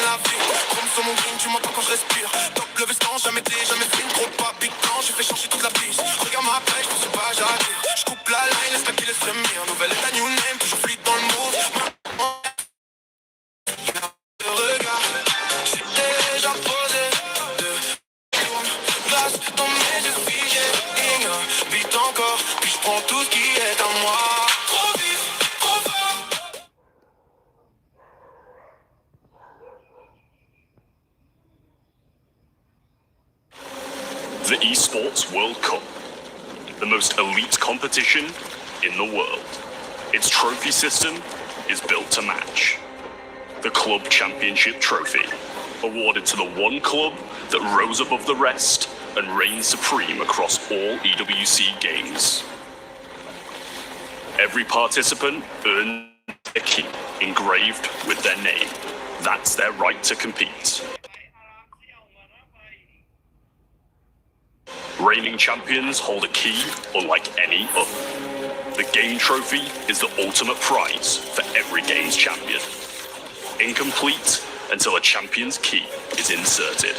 la vie. Chrome sur mon green, tu m'entends quand je respire. Top le veston, jamais été, jamais fait une trop pas. Big plan, j'ai fait changer toute la piste. Regarde-moi après, je suis pas j'arrive. Je coupe la line, laisse tranquille, laisse mire. Nouvelle état, new name, toujours fluide dans le move. Le regard, j'étais déjà posé. Place dans mes yeux figés. Vite encore, puis je prends tout ce qui est à moi. Trop vite, trop fort. The Esports World Cup, the most elite competition in the world. Its trophy system is built to match. The Club Championship Trophy, awarded to the one club that rose above the rest and reigned supreme across all EWC games. Every participant earns a key engraved with their name. That's their right to compete. Reigning champions hold a key unlike any other. The game trophy is the ultimate prize for every game's champion. Incomplete until a champion's key is inserted.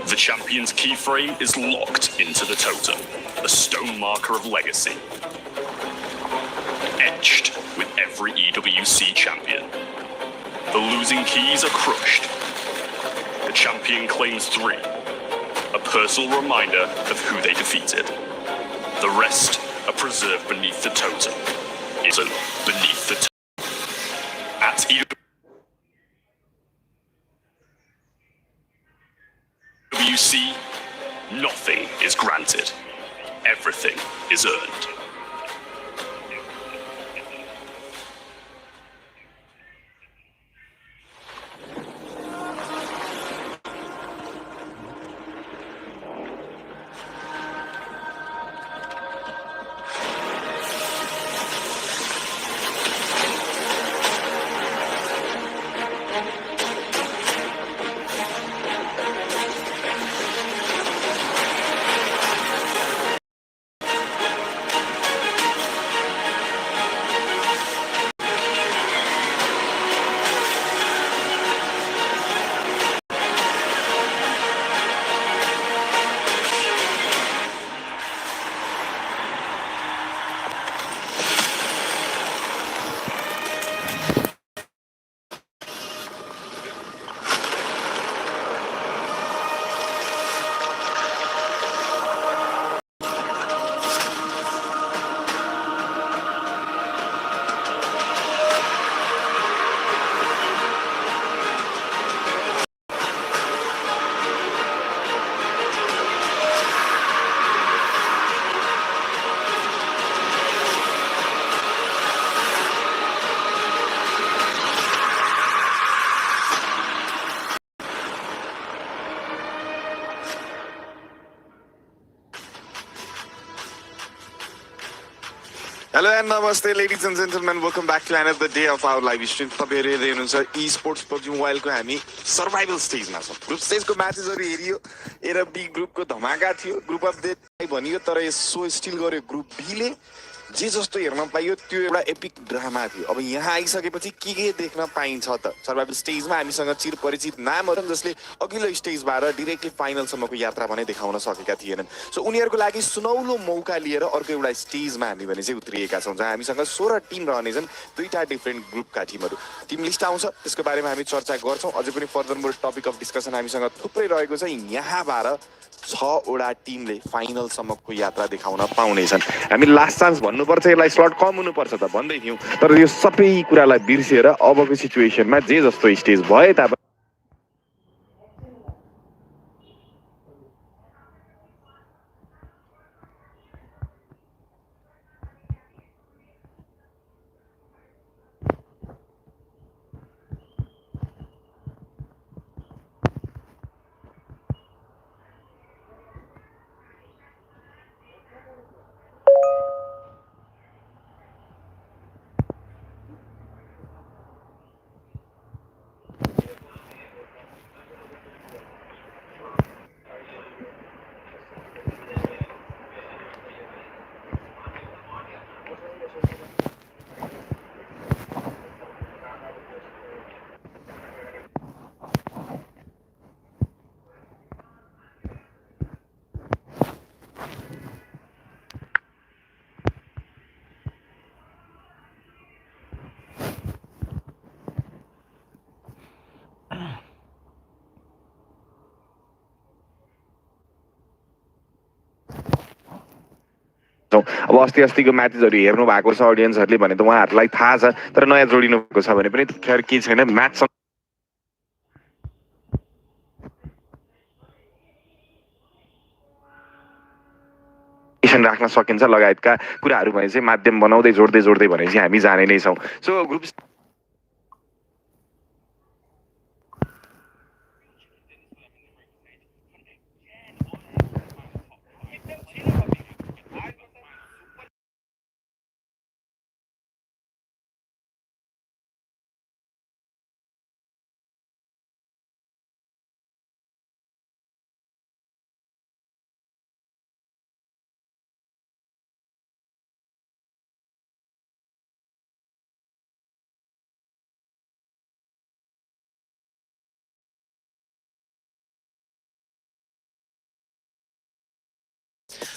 The champion's keyframe is locked into the totem, a stone marker of legacy, etched with every EWC champion. The losing keys are crushed. The champion claims 3, a personal reminder of who they defeated. The rest are preserved beneath the totem. It's beneath the totem. At EWC, nothing is granted. Everything is earned. Hello and namaste, ladies and gentlemen. Welcome back to another day of our live stream. तपाईहरु हेर्दै हुनुहुन्छ esports PUBG Mobile को हामी survival स्टेजमा छौं. Group स्टेजको म्याचेसहरु हेरियो. ए र B ग्रुपको धमाका थियो. ग्रुप अफ डेथ भनियो तर यसो स्टिल गर्यो ग्रुप बी ले. जे जस्तो हेर्न पाइयो त्यो एउटा एपिक ड्रामा थियो. अब यहाँ आइसकेपछि के देख्न पाइन्छ त? सर्भाइभल स्टेजमा हामीसँग चिरपरिचित नामहरु जसले अघिल्लो स्टेजबाट डाइरेक्टली फाइनलसम्मको यात्रा भने देखाउन सकेका थिएनन्. सो उनीहरुको लागि सुनौलो मौका लिएर अर्को एउटा स्टेजमा हामी भने चाहिँ उत्रिएका छौं जहाँ हामीसँग 16 टिम रहनेछन्. दुईटा डिफरेन्ट ग्रुपका टिमहरु. टिम लिस्ट आउँछ त्यसको बारेमा हामी चर्चा गर्छौं. अझै पनि further more topic of discussion हामीसँग थुप्रै रहेको छ. यहाँबाट 6 वटा टिमले फाइनलसम्मको यात्रा देखाउन पाउनेछन्. हामी लास्ट चान्स भन्नुपर्छ यसलाई स्लट कम हुनुपर्छ त भन्दै थियौं तर यो सबै कुरालाई बिर्सेर अबको सिचुएसनमा जे जस्तो स्टेज भए तापनि छैनौँ। अब अस्तिको म्याचेसहरू हेर्नु भएको छ अडियन्सहरूले भने त उहाँहरूलाई थाहा छ, तर नयाँ जोडिनु भएको छ भने पनि खेर केही छैन। म्याच राख्न सकिन्छ लगायतका कुराहरू भने चाहिँ माध्यम बनाउँदै जोड्दै भने चाहिँ हामी जाने नै छौँ। So group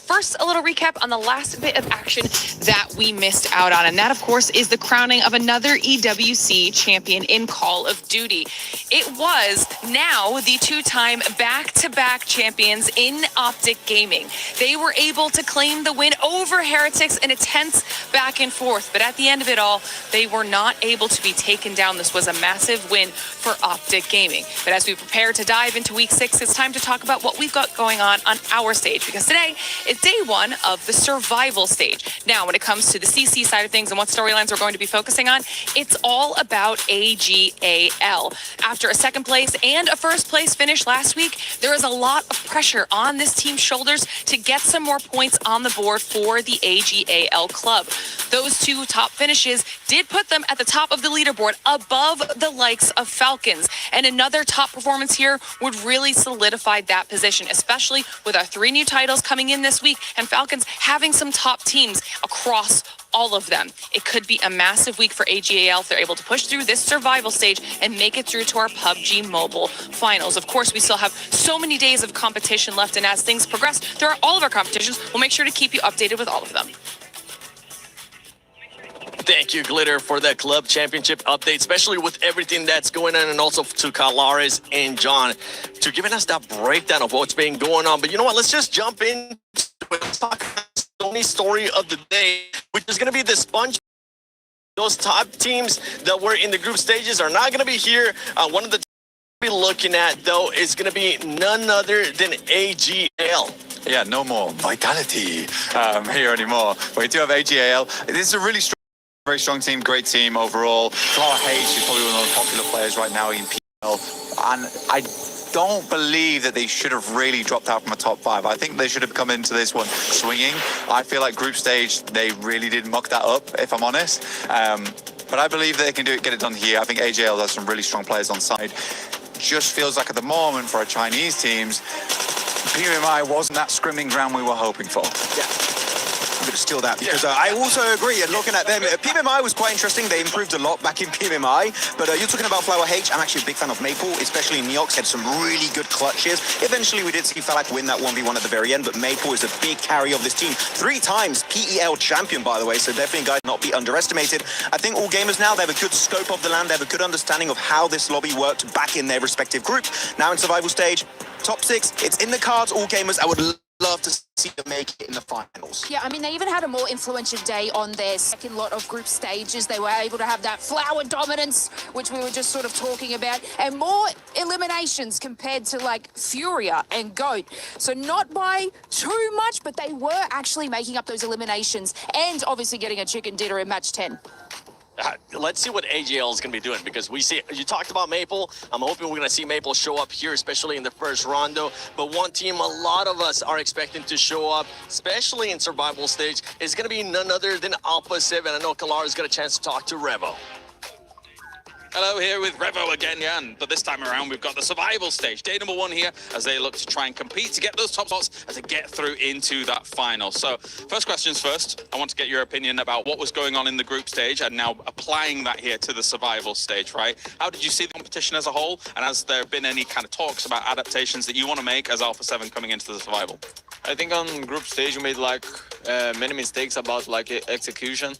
First, a little recap on the last bit of action that we missed out on. And that, of course, is the crowning of another EWC champion in Call of Duty. It was now the two-time back-to-back champions in Optic Gaming. They were able to claim the win over Heretics in a tense back and forth. But at the end of it all, they were not able to be taken down. This was a massive win for Optic Gaming. But as we prepare to dive into Week 6, it's time to talk about what we've got going on our stage. Because today is day one of the survival stage. Now, when it comes to the CC side of things and what storylines we're going to be focusing on, it's all about AGAL. After a second place and a first place finish last week, there is a lot of pressure on this team's shoulders to get some more points on the board for the AGAL club. Those two top finishes did put them at the top of the leaderboard above the likes of Falcons. And another top performance here would really solidify that position, especially with our 3 new titles coming in this week and Falcons having some top teams across all of them. It could be a massive week for AGAL if they're able to push through this survival stage and make it through to our PUBG Mobile finals. Of course, we still have so many days of competition left, and as things progress through all of our competitions, we'll make sure to keep you updated with all of them. Thank you, Glitter, for that club championship update, especially with everything that's going on, and also to Kalaris and John to giving us that breakdown of what's been going on. But you know what? Let's just jump in. Let's talk about the only story of the day, which is going to be the Sponge. Those top teams that were in the group stages are not going to be here. One of the teams we'll be looking at, though, is going to be none other than AGAL. Yeah, no more Vitality here anymore. But we do have AGAL. This is a really strong, very strong team, great team overall. Flower H is probably one of the most popular players right now in PL. And I don't believe that they should have really dropped out from a top 5. I think they should have come into this one swinging. I feel like group stage, they really did muck that up, if I'm honest. But I believe that they can get it done here. I think AGL has some really strong players on side. Just feels like at the moment for our Chinese teams, BGMI wasn't that scrimming ground we were hoping for. Yeah. I'm going to steal that because I also agree. And looking at them, PMMI was quite interesting. They improved a lot back in PMMI. But you're talking about Flower H. I'm actually a big fan of Maple, especially in Neox. Had some really good clutches. Eventually, we did see Falak win that 1v1 at the very end. But Maple is a big carry of this team. 3 times PEL champion, by the way. So definitely, guys, not be underestimated. I think all gamers now, they have a good scope of the land. They have a good understanding of how this lobby worked back in their respective group. Now in survival stage, top 6. It's in the cards. All gamers, I would love to see them make it in the finals. Yeah, I mean, they even had a more influential day on their second lot of group stages. They were able to have that flower dominance, which we were just sort of talking about, and more eliminations compared to like Furia and GOAT. So not by too much, but they were actually making up those eliminations and obviously getting a chicken dinner in match 10. Let's see what AGL is going to be doing, because we see, you talked about Maple. I'm hoping we're going to see Maple show up here, especially in the first rondo. But one team a lot of us are expecting to show up, especially in survival stage, is going to be none other than Alpha 7. I know Kalara's got a chance to talk to Revo. Hello, here with Revo again, Jan. But this time around, we've got the survival stage. Day number 1 here, as they look to try and compete to get those top spots and to get through into that final. So, first questions first. I want to get your opinion about what was going on in the group stage and now applying that here to the survival stage, right? How did you see the competition as a whole? And has there been any kind of talks about adaptations that you want to make as Alpha 7 coming into the survival? I think on group stage, we made like many mistakes about like execution.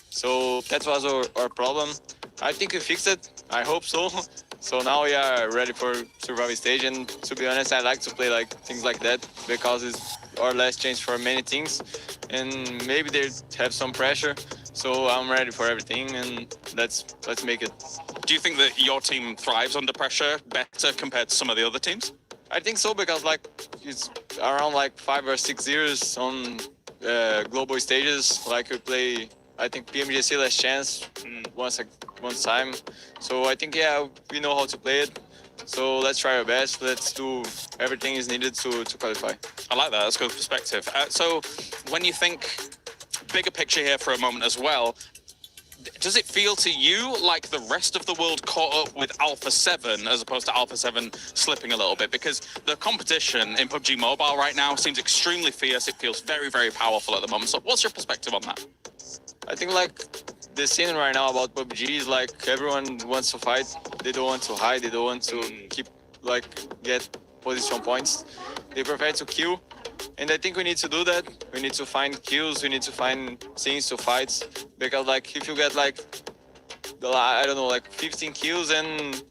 So that was our problem. I think we fixed it. I hope so. So now we are ready for survival stage. And to be honest, I like to play like things like that because it's our last chance for many things. and maybe they have some pressure. So I'm ready for everything, and let's make it. Do you think that your team thrives under pressure better compared to some of the other teams? I think so, because like it's around like 5 or 6 years on global stages. Like we play, I think PMGC last chance one time. So I think we know how to play it. So let's try our best. Let's do everything is needed to qualify. I like that. That's a good perspective. So when you think bigger picture here for a moment as well, does it feel to you like the rest of the world caught up with Alpha 7 as opposed to Alpha 7 slipping a little bit? Because the competition in PUBG Mobile right now seems extremely fierce. It feels very, very powerful at the moment. So what's your perspective on that? I think like the scene right now about PUBG is like everyone wants to fight. They don't want to hide. They don't want to keep like get position points. They prefer to kill. And I think we need to do that. We need to find kills. We need to find things to fight. Because like if you get like, I don't know, like 15 kills and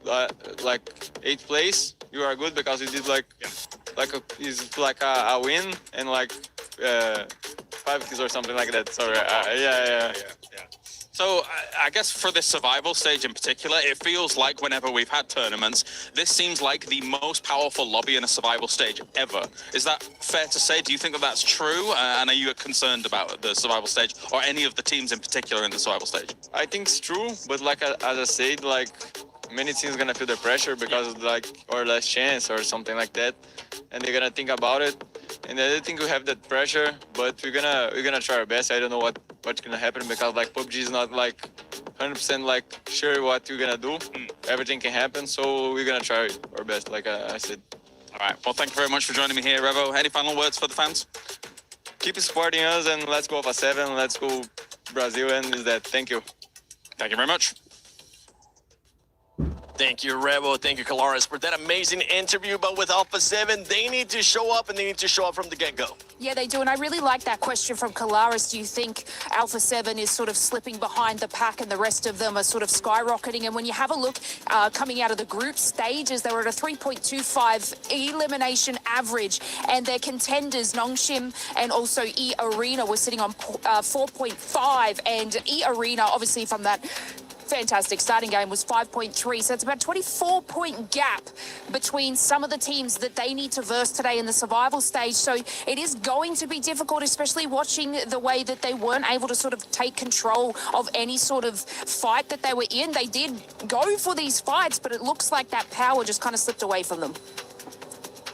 like 8th place, you are good because you did like a win and like 5 kills or something like that. Sorry, yeah. So I guess for this survival stage in particular, it feels like whenever we've had tournaments, this seems like the most powerful lobby in a survival stage ever. Is that fair to say? Do you think that that's true? And are you concerned about the survival stage or any of the teams in particular in the survival stage? I think it's true, but like as I said, like many teams gonna feel the pressure because of like our last chance or something like that, and they're gonna think about it. And I don't think we have that pressure, but we're gonna try our best. I don't know what's gonna happen because like PUBG is not like 100% like sure what we're gonna do. Everything can happen, so we're gonna try our best, like I said. All right. Well, thank you very much for joining me here, Revo. Any final words for the fans? Keep supporting us and let's go for 7. Let's go Brazil, and is that. Thank you. Thank you very much. Thank you, Revo. Thank you, Calaris, for that amazing interview. But with Alpha 7, they need to show up, and they need to show up from the get-go. Yeah, they do. And I really like that question from Calaris. Do you think Alpha 7 is sort of slipping behind the pack and the rest of them are sort of skyrocketing? And when you have a look coming out of the group stages, they were at a 3.25 elimination average. And their contenders, Nongshim and also E Arena, were sitting on 4.5. And E Arena, obviously from that fantastic starting game, was 5.3, so it's about a 24-point gap between some of the teams that they need to verse today in the survival stage. So it is going to be difficult, especially watching the way that they weren't able to sort of take control of any sort of fight that they were in. They did go for these fights, but it looks like that power just kind of slipped away from them.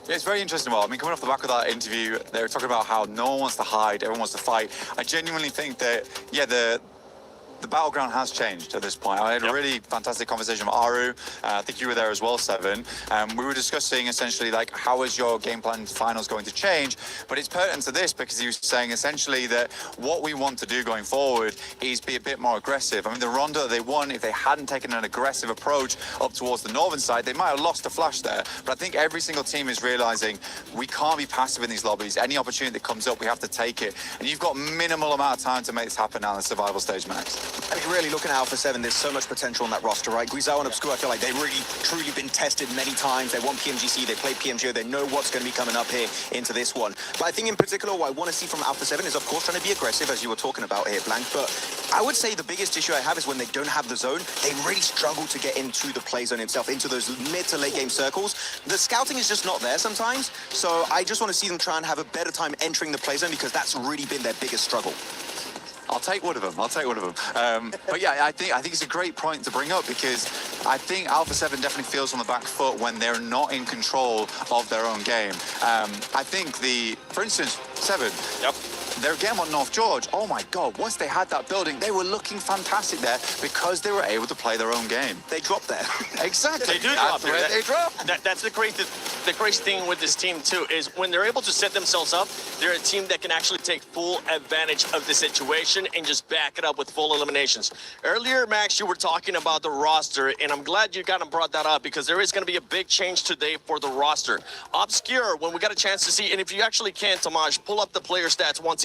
Yeah, it's very interesting. Well, I mean, coming off the back of that interview, they were talking about how no one wants to hide, everyone wants to fight. I genuinely think that, yeah, the battleground has changed at this point. I had a really fantastic conversation with Aru. I think you were there as well, Seven. We were discussing essentially like how is your game plan finals going to change, but it's pertinent to this because he was saying essentially that what we want to do going forward is be a bit more aggressive. I mean, the Ronda they won, if they hadn't taken an aggressive approach up towards the northern side, they might have lost a flash there. But I think every single team is realizing we can't be passive in these lobbies. Any opportunity that comes up, we have to take it. And you've got minimal amount of time to make this happen now in the survival stage, Max. I mean, really looking at Alpha 7, there's so much potential on that roster, right? Guizhou and Obscure, I feel like they've really, truly been tested many times. They won PMGC, they played PMGO, they know what's going to be coming up here into this one. But I think in particular, what I want to see from Alpha 7 is, of course, trying to be aggressive, as you were talking about here, Blank. But I would say the biggest issue I have is when they don't have the zone, they really struggle to get into the play zone itself, into those mid to late game circles. The scouting is just not there sometimes. So I just want to see them try and have a better time entering the play zone because that's really been their biggest struggle. I'll take one of them. But yeah, I think it's a great point to bring up because I think Alpha 7 definitely feels on the back foot when they're not in control of their own game. I think for instance, 7. Yep. Their game on North George, oh my God, once they had that building, they were looking fantastic there because they were able to play their own game. They dropped there. Exactly. They do drop there. They drop. That's the crazy thing with this team too, is when they're able to set themselves up, they're a team that can actually take full advantage of the situation and just back it up with full eliminations. Earlier, Max, you were talking about the roster, and I'm glad you kind of brought that up because there is going to be a big change today for the roster. Obscure, when we got a chance to see, and if you actually can, Tamaj, pull up the player stats once again.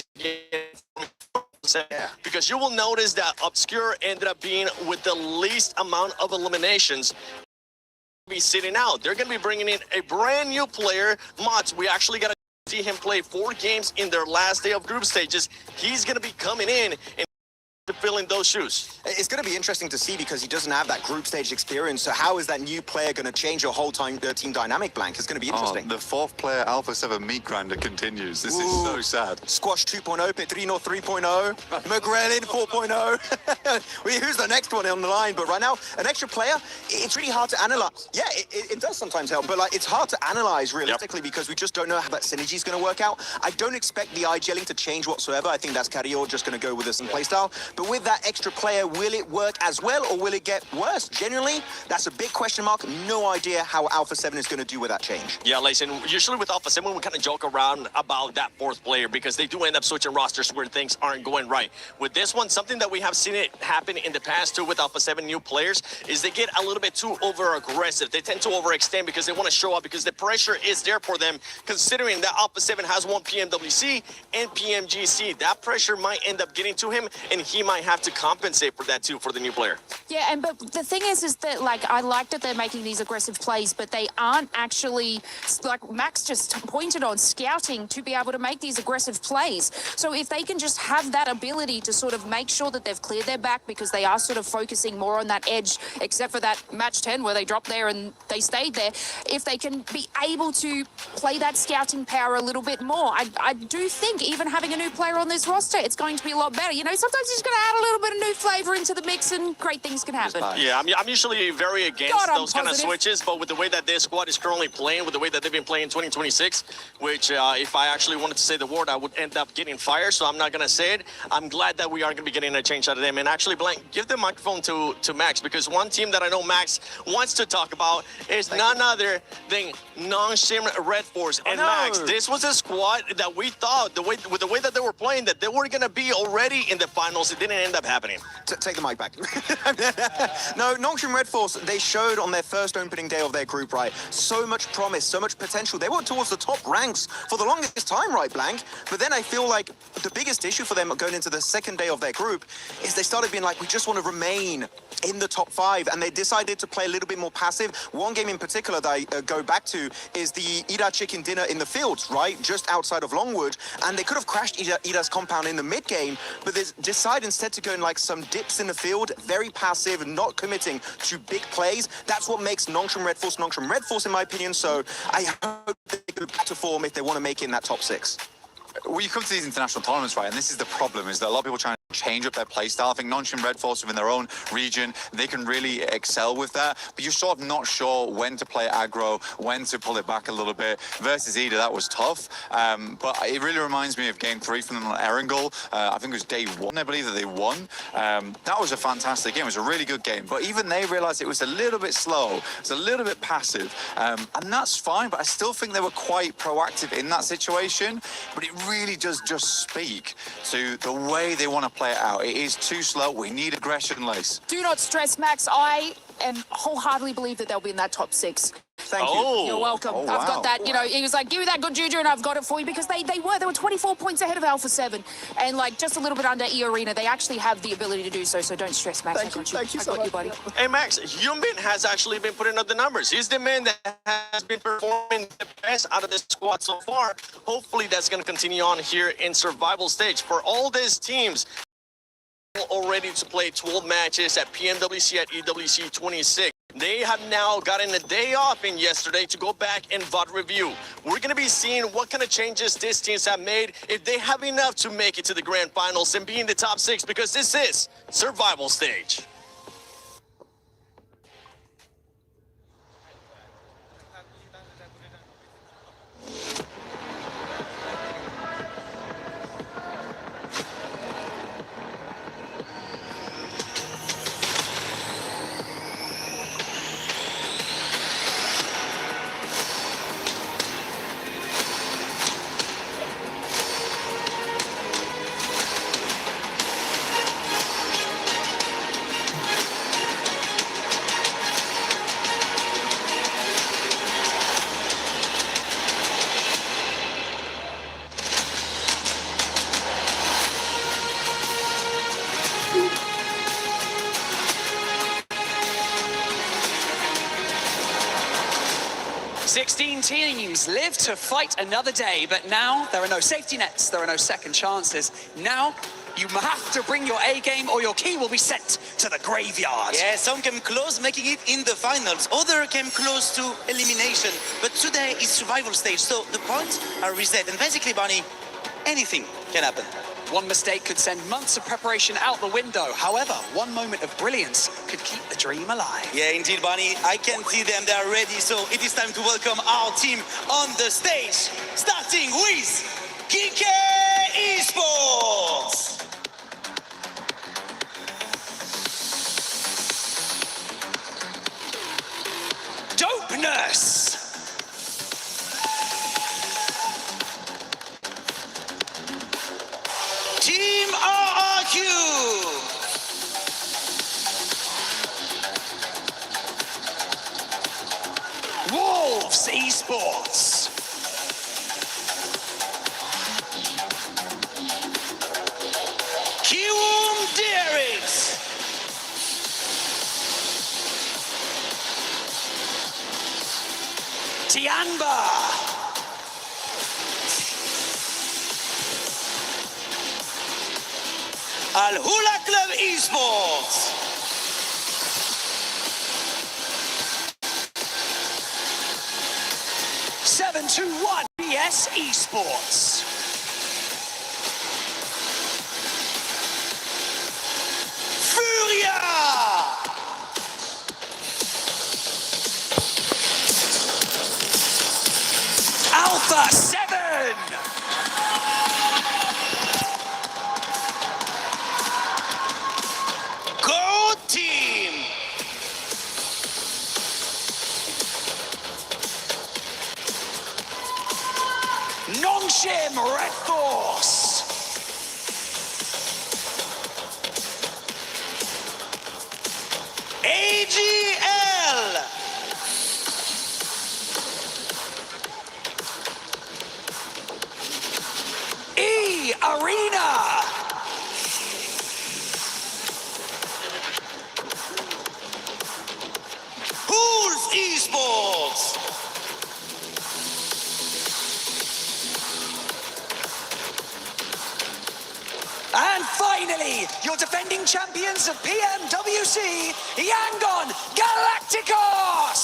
Because you will notice that Obscure ended up being with the least amount of eliminations. Be sitting out. They're going to be bringing in a brand new player. Mods, we actually got a see him play 4 games in their last day of group stages. He's going to be coming in and to fill in those shoes. It's going to be interesting to see because he doesn't have that group stage experience. So how is that new player going to change your whole team dynamic, Blank? It's going to be interesting. The 4th player Alpha 7 meat grinder continues. This is so sad. Squash 2.0, Petrino 3.0, McGrellin 4.0. Who's the next one on the line? But right now, an extra player, it's really hard to analyze. Yeah, it does sometimes help, but like it's hard to analyze realistically because we just don't know how that synergy is going to work out. I don't expect the eye-gelling to change whatsoever. I think that's Carrillo just going to go with this in playstyle. But with that extra player, will it work as well or will it get worse? Generally, that's a big question mark. No idea how Alpha 7 is going to do with that change. Yeah, listen, usually with Alpha 7, we kind of joke around about that 4th player because they do end up switching rosters where things aren't going right. With this one, something that we have seen it happen in the past too with Alpha 7 new players is they get a little bit too over-aggressive. They tend to overextend because they want to show up because the pressure is there for them considering that Alpha 7 has won PMWC and PMGC. That pressure might end up getting to him and he might have to compensate for that too for the new player. Yeah, but the thing is that like I like that they're making these aggressive plays, but they aren't actually, like Max just pointed on, scouting to be able to make these aggressive plays. So if they can just have that ability to sort of make sure that they've cleared their back because they are sort of focusing more on that edge, except for that match 10 where they dropped there and they stayed there. If they can be able to play that scouting power a little bit more, I do think even having a new player on this roster, it's going to be a lot better. You know, sometimes you're just going to add a little bit of new flavor into the mix and great things can happen. Yeah, I'm usually very against those kind of switches, but with the way that this squad is currently playing, with the way that they've been playing 2026, which if I actually wanted to say the word, I would end up getting fired, so I'm not going to say it. I'm glad that we are going to be getting a change out of them. And actually, Blank, give the microphone to Max, because one team that I know Max wants to talk about is none other than non-Shim Red Force. And Max, this was a squad that we thought, with the way that they were playing, that they were going to be already in the finals. It didn't end up happening. Take the mic back. No, non-Shim Red Force, they showed on their first opening day of their group, right, so much promise, so much potential. They were towards the top ranks for the longest time, right, Blank? But then I feel like the biggest issue for them going into the second day of their group is they started being like, we just want to remain in the top 5, and they decided to play a little bit more passive. One game in particular that I go back to is the Ida chicken dinner in the fields, right, just outside of Longwood, and they could have crashed Ida's compound in the mid game, but they decide instead to go in like some dips in the field, very passive, not committing to big plays. That's what makes non-Shim Red Force in my opinion, so I hope they go back to form if they want to make it in that top 6. Well, you come to these international tournaments, right, and this is the problem, is that a lot of people trying to change up their play style. I think non-Shim Red Force within their own region, they can really excel with that, but you're sort of not sure when to play aggro, when to pull it back a little bit. Versus Ida, that was tough, but it really reminds me of game 3 from them on Erangel. I think it was day 1, I believe, that they won. That was a fantastic game. It was a really good game, but even they realized it was a little bit slow, it was a little bit passive, and that's fine, but I still think they were quite proactive in that situation. But it really does just speak to the way they want to play it out. It is too slow. We need aggression, Lace. Do not stress, Max. I wholeheartedly believe that they'll be in that top 6. Thank you. You're welcome. Oh, I've got wow. that, you know, he was like, give me that good juju and I've got it for you, because they were 24 points ahead of Alpha 7 and like just a little bit under E Arena. They actually have the ability to do so, so don't stress, Max. Thank you so I got you, much. buddy. Hey, Max, Yumbin has actually been putting up the numbers. He's the man that has been performing the best out of this squad so far. Hopefully that's going to continue on here in survival stage. For all these teams already to play 12 matches at PMWC at EWC 26. They have now gotten a day off in yesterday to go back and VOD review. We're going to be seeing what kind of changes these teams have made, if they have enough to make it to the grand finals and be in the top 6, because this is survival stage. 16 teams live to fight another day, but now there are no safety nets, there are no second chances. Now you have to bring your A game or your key will be sent to the graveyard. Yeah, some came close making it in the finals. Others came close to elimination. But today is survival stage, so the points are reset. And basically, Barney, anything can happen. One mistake could send months of preparation out the window. However, one moment of brilliance could keep the dream alive. Yeah, indeed, Barney. I can see them. They are ready. So it is time to welcome our team on the stage. Starting with Geek Esports. Dopeness! Team RRQ. Wolves Esports. Kiwum Derricks. Tianba. Al Hula Club Esports. Seven to 1 BS Esports. Furia. Alpha 7. Go team. Nongshim Red Force. AGL. E Arena. Pools Esports. And finally, your defending champions of PMWC, Yangon Galacticos!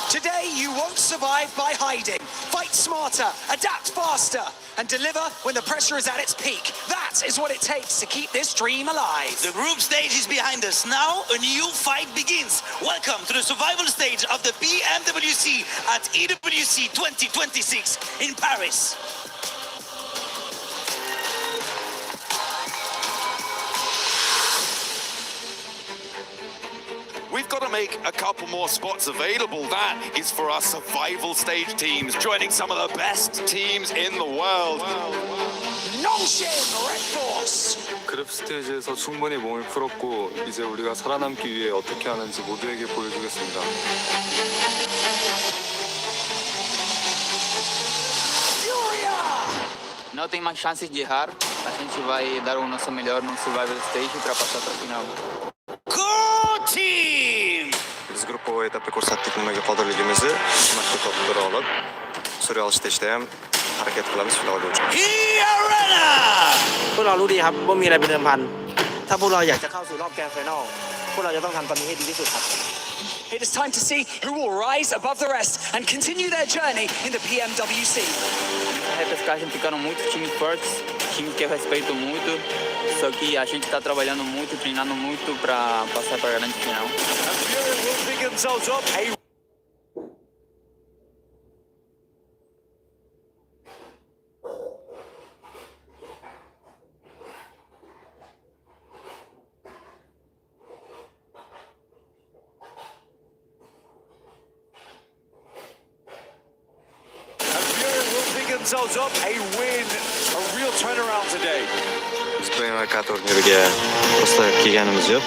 Today, you won't survive by hiding. Fight smarter, adapt faster, and deliver when the pressure is at its peak. That is what it takes to keep this dream alive. The group stage is behind us. Now a new fight begins. Welcome to the survival stage of the BMWC at EWC 2026 in Paris. We've got to make a couple more spots available. That is for our survival stage teams, joining some of the best teams in the world. Nongshim Red Force! 그룹 스테이지에서 충분히 몸을 풀었고 이제 우리가 살아남기 위해 어떻게 하는지 모두에게 보여주겠습니다. Não tem mais chances de errar. A gente vai dar o nosso melhor no survival stage para passar para a final. Go team! Biz gruppo etapda ko'rsatdik qodirligimizni, mashg'ulot topib olib, survival stage'da ham harakat qilamiz finalga uchun. Arena! พวกเรารู้ดีครับว่ามีอะไรเป็นเดิมพันถ้าพวกเราอยากจะเข้าสู่รอบแกรนด์ไฟนอลพวกเราจะต้องทำตอนนี้ให้ดีที่สุดครับ It is time to see who will rise above the rest and continue their journey in the PMWC. Na repescagem ficaram muitos times fortes, times que eu respeito muito, só que a gente está trabalhando muito, treinando muito para passar para a grande final. Themselves up a win, a real turnaround today. Biz bu MVK turniriga просто kelganimiz yo'q.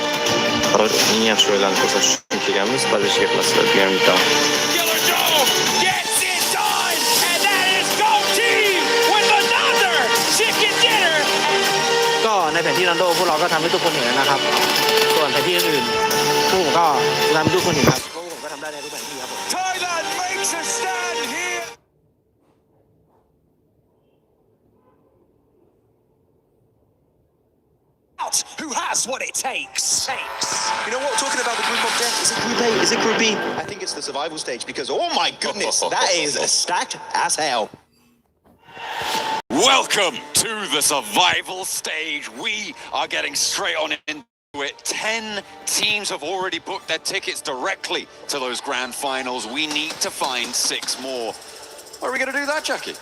Eng yaxshi o'yinlarni ko'rsatish uchun kelganmiz. Badishga qilasizlar degan umiddaman. Yellow Dome gets it done, and that is ในแผนที่นันโดพวกเราก็ทำให้ทุกคนเห็นนะครับส่วนแผนที่อื่นๆพวกผมก็จะทำให้ทุกคนเห็นครับพวกผมก็ทำได้ในทุกแผนที่ครับผม Thailand makes a stand here. Who has what it takes? You know what? Talking about the group of death, is it Group A? Is it Group B? I think it's the survival stage because, oh my goodness, that is stacked as hell. Welcome to the survival stage. We are getting straight on into it. 10 teams have already booked their tickets directly to those grand finals. We need to find 6 more. How are we going to do that, Jackie?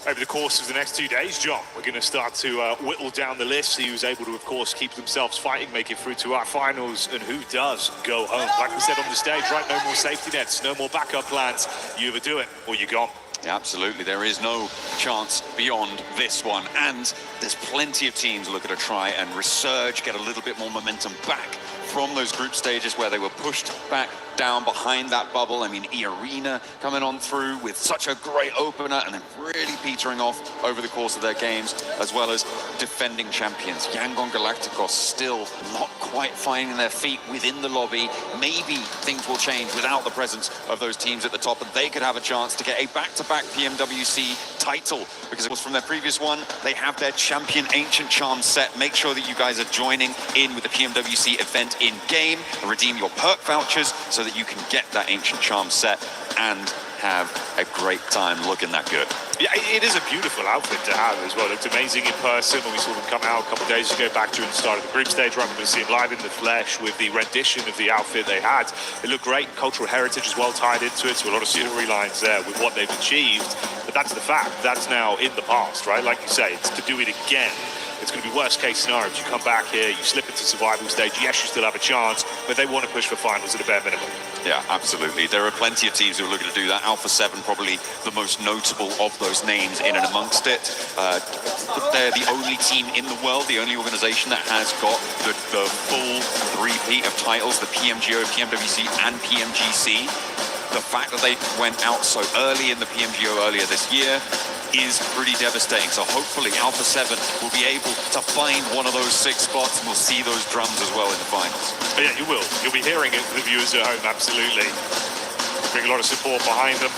Over the course of the next 2 days, John, we're going to start to whittle down the list, see who's able to, of course, keep themselves fighting, make it through to our finals, and who does go home. Like we said on the stage, right, no more safety nets, no more backup plans. You either do it or you're gone. Yeah, absolutely. There is no chance beyond this one. And there's plenty of teams looking to try and resurge, get a little bit more momentum back from those group stages where they were pushed back down behind that bubble. I mean, E-Arena coming on through with such a great opener and then really petering off over the course of their games, as well as defending champions. Yangon Galacticos still not quite finding their feet within the lobby. Maybe things will change without the presence of those teams at the top, and they could have a chance to get a back-to-back PMWC title, because it was from their previous one. They have their champion Ancient Charm set. Make sure that you guys are joining in with the PMWC event in-game and redeem your perk vouchers so that you can get that Ancient Charm set and have a great time looking that good. Yeah, it is a beautiful outfit to have as well. It looked amazing in person when we saw them come out a couple of days ago back during the start of the group stage. Right, we're going to see it live in the flesh with the rendition of the outfit they had. It looked great. Cultural heritage is well tied into it, so a lot of storylines there with what they've achieved. But that's the fact. That's now in the past, right? Like you say, it's to do it again. It's going to be worst case scenario. You come back here, you slip into survival stage. Yes, you still have a chance, but they want to push for finals at a bare minimum. Yeah, absolutely. There are plenty of teams who are looking to do that. Alpha 7 probably the most notable of those names in and amongst it. They're the only team in the world, the only organization that has got the full repeat of titles, the PMGO, PMWC, and PMGC. The fact that they went out so early in the PMGO earlier this year is pretty devastating. So hopefully Alpha 7 will be able to find one of those 6 spots, and we'll see those drums as well in the finals. But yeah, you will. You'll be hearing it for the viewers at home, absolutely. Bring a lot of support behind them.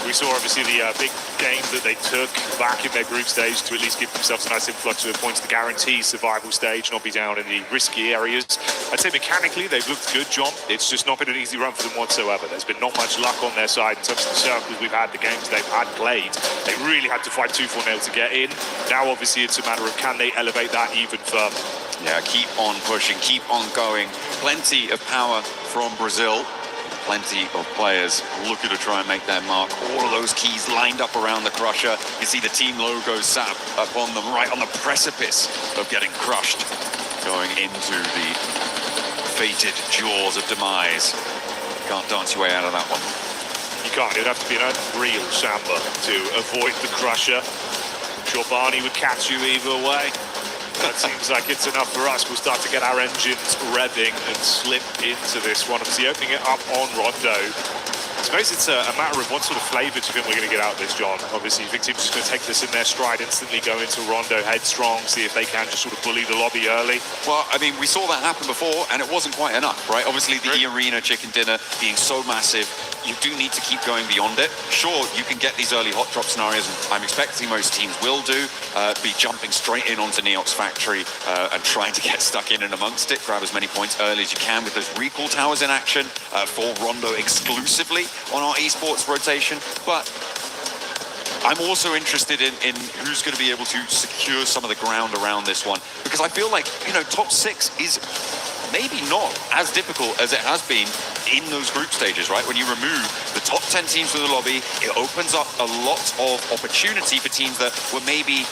We saw obviously the big game that they took back in their group stage to at least give themselves a nice influx of points to guarantee survival stage, not be down in the risky areas. I'd say mechanically they've looked good, John. It's just not been an easy run for them whatsoever. There's been not much luck on their side in terms of the circles we've had, the games they've had played. They really had to fight tooth or nail to get in. Now obviously it's a matter of can they elevate that even further. Yeah, keep on pushing, keep on going. Plenty of power from Brazil. Plenty of players looking to try and make their mark. All of those keys lined up around the crusher. You see the team logos sat up on them, right on the precipice of getting crushed, going into the fated jaws of demise. Can't dance your way out of that one. You can't. It would have to be an unreal samba to avoid the crusher. I'm sure Barney would catch you either way. That seems like it's enough for us. We'll start to get our engines revving and slip into this one. Obviously opening it up on Rondo. I suppose it's a matter of what sort of flavour do you think we're going to get out of this, John? Obviously, you think teams are just going to take this in their stride, instantly go into Rondo headstrong, see if they can just sort of bully the lobby early? Well, I mean, we saw that happen before, and it wasn't quite enough, right? Obviously, the E-Arena chicken dinner being so massive, you do need to keep going beyond it. Sure, you can get these early hot drop scenarios, and I'm expecting most teams will do, be jumping straight in onto Neox Factory and trying to get stuck in and amongst it, grab as many points early as you can with those recall towers in action for Rondo exclusively on our esports rotation. But I'm also interested in who's going to be able to secure some of the ground around this one, because I feel like, you know, top 6 is maybe not as difficult as it has been in those group stages, right? When you remove the top 10 teams from the lobby, it opens up a lot of opportunity for teams that were maybe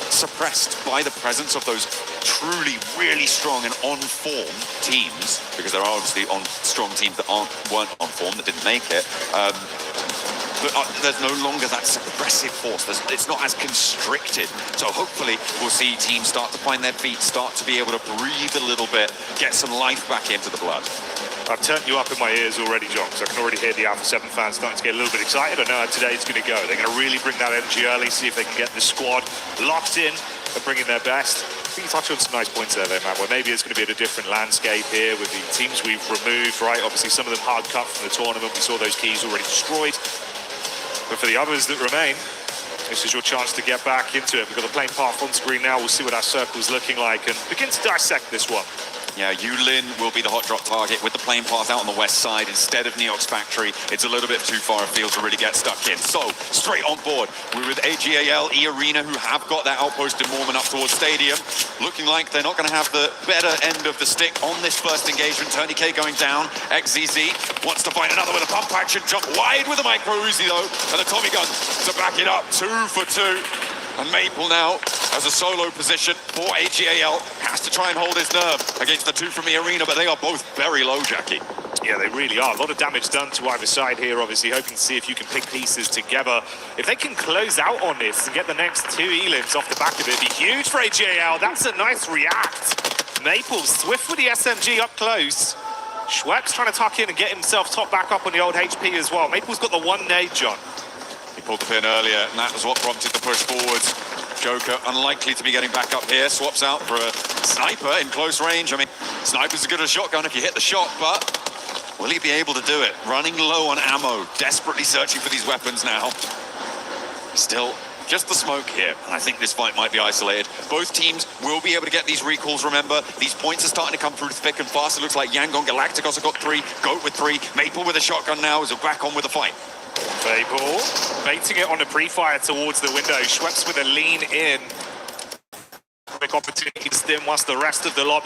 suppressed by the presence of those truly really strong and on-form teams, because there are obviously strong teams that weren't on form, that didn't make it. But there's no longer that suppressive force. It's not as constricted. So hopefully we'll see teams start to find their feet, start to be able to breathe a little bit, get some life back into the blood. I've turned you up in my ears already, John, because I can already hear the Alpha 7 fans starting to get a little bit excited. I know how today's going to go. They're going to really bring that energy early, see if they can get the squad locked in and bring in their best. think you touched on some nice points there, Matt, where maybe it's going to be at a different landscape here with the teams we've removed, right? Obviously, some of them hard cut from the tournament. We saw those keys already destroyed. But for the others that remain, this is your chance to get back into it. We've got the playing path on screen now. We'll see what our circle's looking like and begin to dissect this one. Yeah, Yulin will be the hot drop target with the playing path out on the west side instead of Neox Factory. It's a little bit too far afield to really get stuck in. So, straight on board, we're with AGAL, E-Arena, who have got that outpost in Mormon up towards Stadium. Looking like they're not going to have the better end of the stick on this first engagement. Tony K going down. XZZ wants to find another with a pump action. Jump wide with a micro Uzi, though. And the Tommy gun to back it up. 2 for 2. And Maple now, as a solo position for AGAL, has to try and hold his nerve against the 2 from the arena, but they are both very low, Jackie. Yeah, they really are. A lot of damage done to either side here, obviously, hoping to see if you can pick pieces together. If they can close out on this and get the next 2 elims off the back of it, it'd be huge for AGAL. That's a nice react. Maple, swift with the SMG up close. Schweppes trying to tuck in and get himself top back up on the old HP as well. Maple's got the 1 nade, John. He pulled the pin earlier, and that was what prompted the push forwards. Joker unlikely to be getting back up here. Swaps out for a sniper in close range. I mean, sniper's as good as a shotgun if you hit the shot, but will he be able to do it? Running low on ammo, desperately searching for these weapons now. Still, just the smoke here. I think this fight might be isolated. Both teams will be able to get these recalls, remember. These points are starting to come through thick and fast. It looks like Yangon Galacticos have got 3, Goat with 3, Maple with a shotgun now is back on with the fight. Maple baiting it on a pre-fire towards the window. Schweppes with a lean in. Quick opportunity to stim whilst the rest of the lobby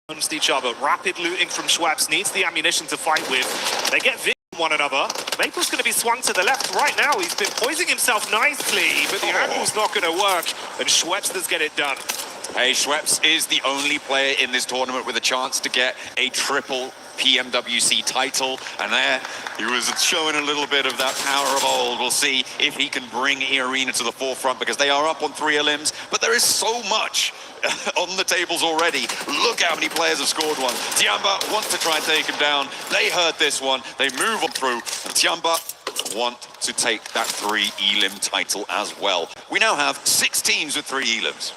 against each other. Rapid looting from Schweppes, needs the ammunition to fight with. They get vid one another. Maple's going to be swung to the left right now. He's been poising himself nicely, but the angle's not going to work, and Schweppes does get it done. Hey, Schweppes is the only player in this tournament with a chance to get a triple PMWC title, and there he was showing a little bit of that power of old. We'll see if he can bring E-Arena to the forefront, because they are up on 3 elims, but there is so much on the tables already. Look how many players have scored one. Tiamba wants to try and take him down. They heard this one. They move on through, and Tiamba want to take that 3 elim title as well. We now have 6 teams with 3 elims.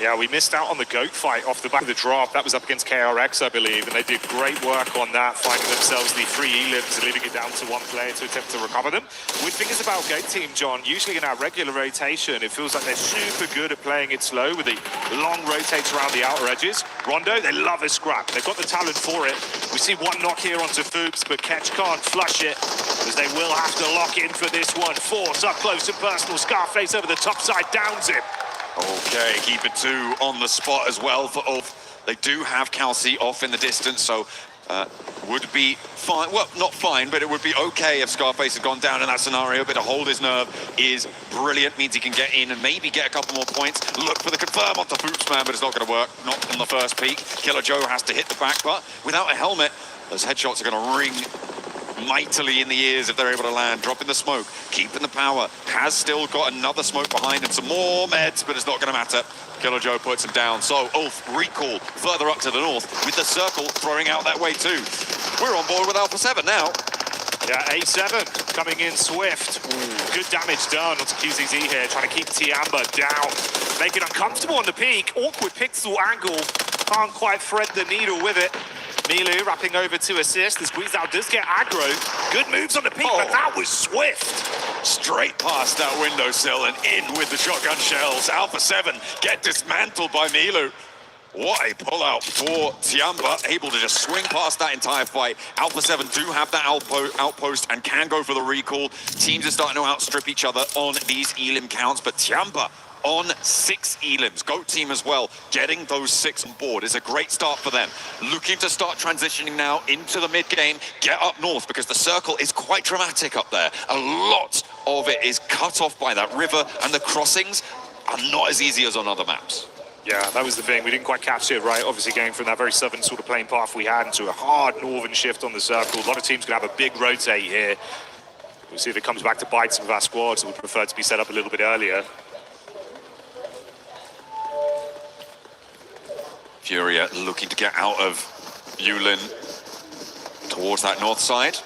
Yeah, we missed out on the GOAT fight off the back of the drop. That was up against KRX, I believe, and they did great work on that, finding themselves the 3 elims and leaving it down to 1 player to attempt to recover them. Weird thing is about GOAT team, John, usually in our regular rotation, it feels like they're super good at playing it slow with the long rotates around the outer edges. Rondo, they love a scrap. They've got the talent for it. We see 1 knock here onto Fuchs, but Ketch can't flush it, as they will have to lock in for this one. Force up close and personal. Scarface over the top side, downs him. Okay, keep it 2 on the spot as well for Ulf. They do have Kelsey off in the distance, so would be fine. Well, not fine, but it would be okay if Scarface had gone down in that scenario. But to hold his nerve is brilliant, means he can get in and maybe get a couple more points. Look for the confirm onto Foopsman, but it's not going to work. Not on the first peak. Killer Joe has to hit the back, but without a helmet, those headshots are going to ring mightily in the ears if they're able to land. Dropping the smoke, keeping the power, has still got another smoke behind and some more meds, but it's not going to matter. Killer Joe puts him down. So Ulf recall further up to the north with the circle throwing out that way too. We're on board with Alpha 7 now. Yeah, A7 coming in swift. Ooh, good damage done onto QZZ here, trying to keep Tiamba down. Make it uncomfortable on the peak. Awkward pixel angle. Can't quite thread the needle with it. Milu wrapping over to assist. The squeeze out does get aggro. Good moves on the peak, but that was swift. Straight past that windowsill and in with the shotgun shells. Alpha 7 get dismantled by Milu. What a pullout for Tiamba, able to just swing past that entire fight. Alpha 7 do have that outpost and can go for the recall. Teams are starting to outstrip each other on these elim counts, but Tiamba on 6 elims. GOAT team as well, getting those 6 on board is a great start for them. Looking to start transitioning now into the mid-game, get up north, because the circle is quite dramatic up there. A lot of it is cut off by that river, and the crossings are not as easy as on other maps. Yeah, that was the thing. We didn't quite catch it, right? Obviously going from that very southern sort of plane path we had into a hard northern shift on the circle. A lot of teams going to have a big rotate here. We'll see if it comes back to bite some of our squads that would prefer to be set up a little bit earlier. Furia looking to get out of Yulin towards that north side.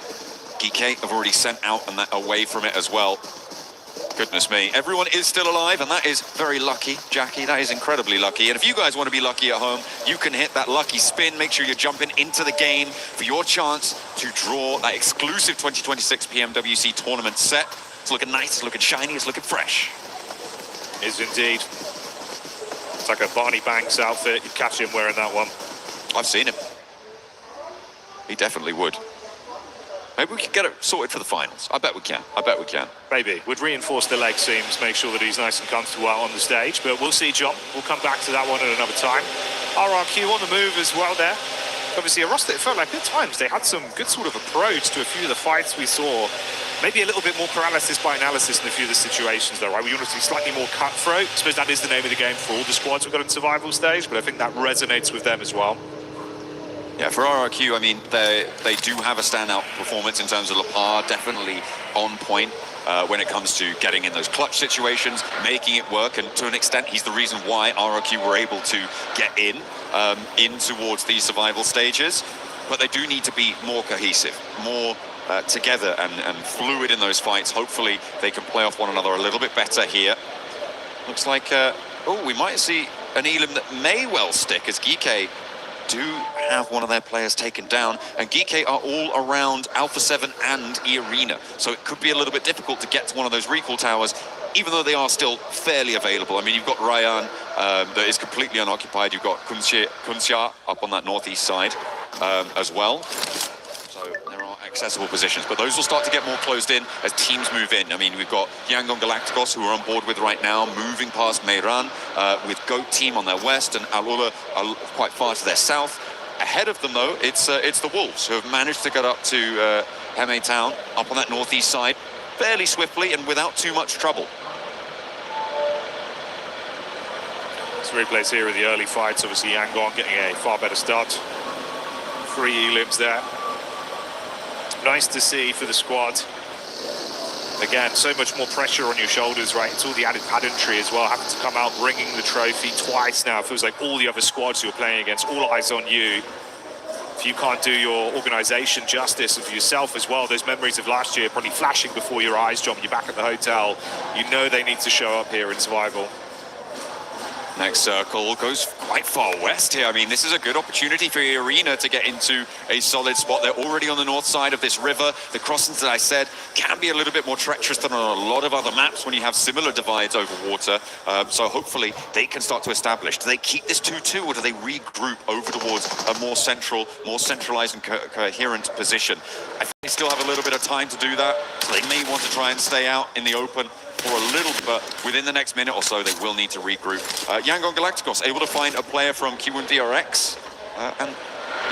Geek have already sent out and that away from it as well. Goodness me. Everyone is still alive, and that is very lucky, Jackie. That is incredibly lucky. And if you guys want to be lucky at home, you can hit that lucky spin. Make sure you're jumping into the game for your chance to draw that exclusive 2026 PMWC tournament set. It's looking nice, it's looking shiny, it's looking fresh. Is indeed. It's like a Barney Banks outfit. You'd catch him wearing that one. I've seen him. He definitely would. Maybe we could get it sorted for the finals. I bet we can. I bet we can. Maybe. Would reinforce the leg seams, make sure that he's nice and comfortable out on the stage. But we'll see, John. We'll come back to that one at another time. RRQ on the move as well there. Obviously, a roster, it felt like at times they had some good sort of approach to a few of the fights we saw. Maybe a little bit more paralysis by analysis in a few of the situations, though, right? We want to be slightly more cutthroat. I suppose that is the name of the game for all the squads we've got in survival stage, but I think that resonates with them as well. Yeah, for RRQ, I mean, they do have a standout performance in terms of Lepar, definitely on point when it comes to getting in those clutch situations, making it work, and to an extent, he's the reason why RRQ were able to get in towards these survival stages. But they do need to be more cohesive, more together and fluid in those fights. Hopefully, they can play off one another a little bit better here. Looks like, oh, we might see an Elim that may well stick as Geeke do have one of their players taken down, and Geeke are all around Alpha 7 and E-Arena, so it could be a little bit difficult to get to one of those recall towers, even though they are still fairly available. I mean, you've got Ryan that is completely unoccupied, you've got Kunxia up on that northeast side as well. So there are accessible positions, but those will start to get more closed in as teams move in. I mean, we've got Yangon Galacticos, who we're on board with right now, moving past Meiran, with Goat Team on their west and Alula are quite far to their south. Ahead of them, though, it's the Wolves, who have managed to get up to Heme Town, up on that northeast side, fairly swiftly and without too much trouble. It's replays here of the early fights. Obviously, Yangon getting a far better start. 3 elims there. Nice to see for the squad. Again, so much more pressure on your shoulders, right? It's all the added pedantry as well, having to come out bringing the trophy twice now. It feels like all the other squads you're playing against, all eyes on you. If you can't do your organisation justice of yourself as well, those memories of last year probably flashing before your eyes, John, when you're back at the hotel. You know they need to show up here in survival. Next circle goes quite far west here. I mean, this is a good opportunity for Arena to get into a solid spot. They're already on the north side of this river. The crossings, that I said, can be a little bit more treacherous than on a lot of other maps when you have similar divides over water. So hopefully they can start to establish. Do they keep this 2-2 or do they regroup over towards a more central, more centralized and coherent position? I think they still have a little bit of time to do that. So they may want to try and stay out in the open for a little, but within the next minute or so, they will need to regroup. Yangon Galacticos able to find a player from Kiwon DRX, and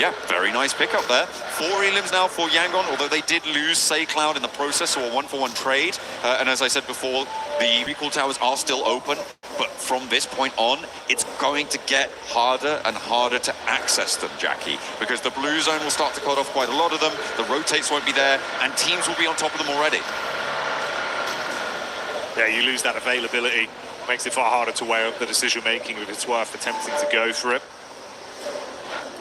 yeah, very nice pickup there. 4 elims now for Yangon, although they did lose SayCloud in the process, so a 1-for-1 trade. And as I said before, the recall towers are still open, but from this point on, it's going to get harder and harder to access them, Jackie, because the blue zone will start to cut off quite a lot of them, the rotates won't be there, and teams will be on top of them already. Yeah, you lose that availability. Makes it far harder to weigh up the decision-making if it's worth attempting to go for it.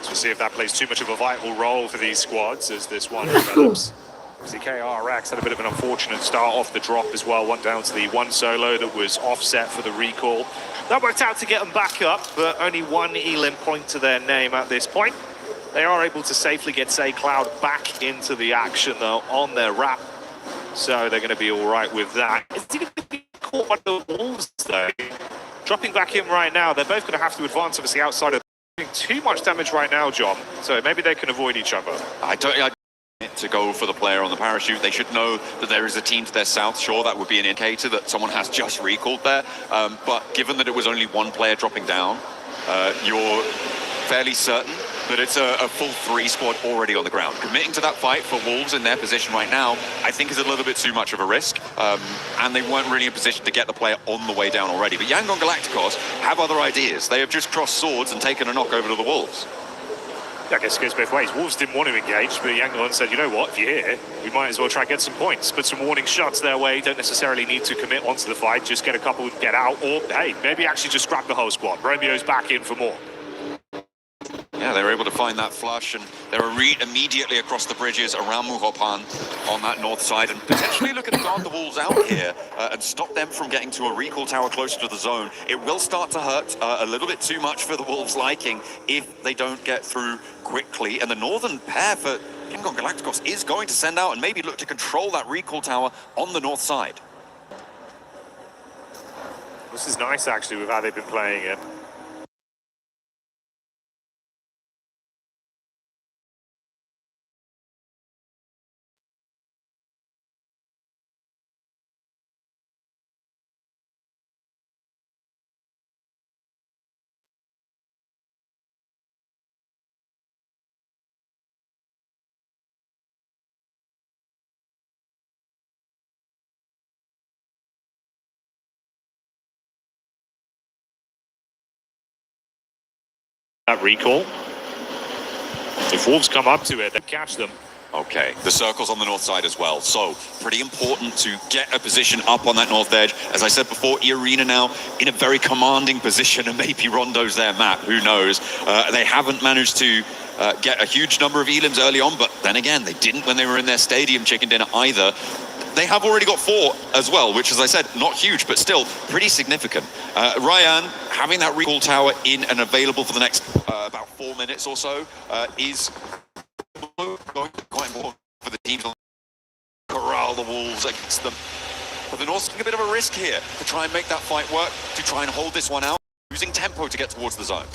So we'll see if that plays too much of a vital role for these squads as this one develops. The KRX had a bit of an unfortunate start off the drop as well. Went down to the 1 solo that was offset for the recall. That worked out to get them back up, but only 1 elim point to their name at this point. They are able to safely get SayCloud back into the action, though, on their wrap. So they're going to be all right with that. Is he going to be caught by the Wolves, though? Dropping back in right now, they're both going to have to advance, obviously, outside of doing too much damage right now, John. So maybe they can avoid each other. I don't to go for the player on the parachute. They should know that there is a team to their south. Sure, that would be an indicator that someone has just recalled there. But given that it was only 1 player dropping down, you're fairly certain that it's a full 3 squad already on the ground. Committing to that fight for Wolves in their position right now, I think is a little bit too much of a risk. And they weren't really in position to get the player on the way down already. But Yangon Galacticos have other ideas. They have just crossed swords and taken a knock over to the Wolves. I guess it goes both ways. Wolves didn't want to engage, but Yangon said, you know what, if you're here, we might as well try and get some points. Put some warning shots their way, don't necessarily need to commit onto the fight, just get a couple and get out, or, hey, maybe actually just scrap the whole squad. Romeo's back in for more. Yeah, they were able to find that flush, and they were immediately across the bridges around Muhopan on that north side, and potentially looking to guard the Wolves out here and stop them from getting to a recall tower closer to the zone. It will start to hurt a little bit too much for the Wolves' liking if they don't get through quickly, and the northern pair for Yangon Galacticos is going to send out and maybe look to control that recall tower on the north side. This is nice, actually, with how they've been playing it. That recall. If Wolves come up to it, they catch them. Okay, the circle's on the north side as well, so pretty important to get a position up on that north edge. As I said before, E-Arena now in a very commanding position, and maybe Rondo's their map, who knows. They haven't managed to get a huge number of elims early on, but then again, they didn't when they were in their stadium chicken dinner either. They have already got 4 as well, which, as I said, not huge, but still pretty significant. Ryan, having that recall tower in and available for the next about 4 minutes or so is going to be quite important for the team to corral the Wolves against them. But the North's taking a bit of a risk here to try and make that fight work, to try and hold this one out, using tempo to get towards the zone.